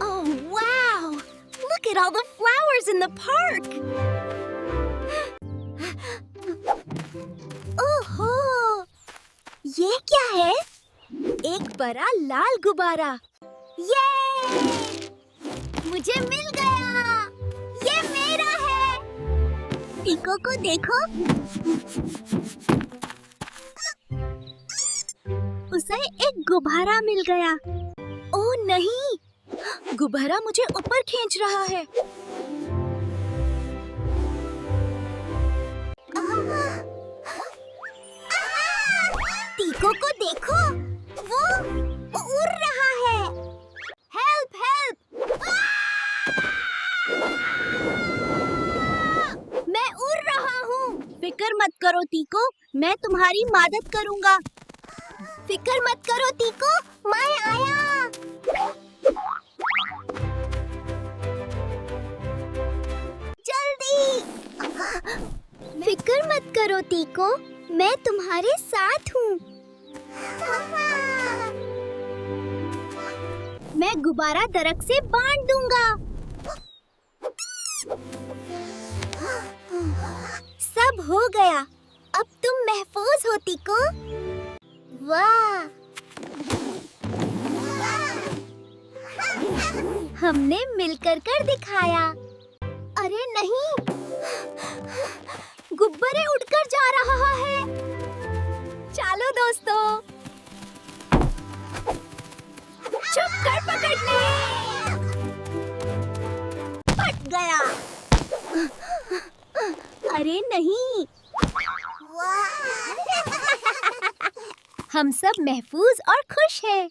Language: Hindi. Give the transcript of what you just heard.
Oh, wow! Look at all the flowers in the park! ओहो! ये क्या है? एक बड़ा लाल गुब्बारा। ये! मुझे मिल गया! ये मेरा है! टीको को देखो। उसे एक गुब्बारा मिल गया। ओह नहीं! गुब्बारा मुझे ऊपर खींच रहा है। टीको को देखो, वो उड़ रहा है। Help help! मैं उड़ रहा हूँ। फिक्र मत करो टीको, मैं तुम्हारी मदद करूँगा। फिक्र मत करो टीको, मैं आया। जल्दी! फिक्र मत करो टीको, मैं तुम्हारे साथ हूँ। मैं गुब्बारा दरख्त से बांध दूंगा। सब हो गया, अब तुम महफूज हो टीको। वाह! हमने मिलकर कर दिखाया। अरे नहीं! गुब्बारे उड़कर जा रहा है। चलो दोस्तों, चुप कर, पकड़ ले। फट गया। अरे नहीं! हम सब महफूज और खुश हैं।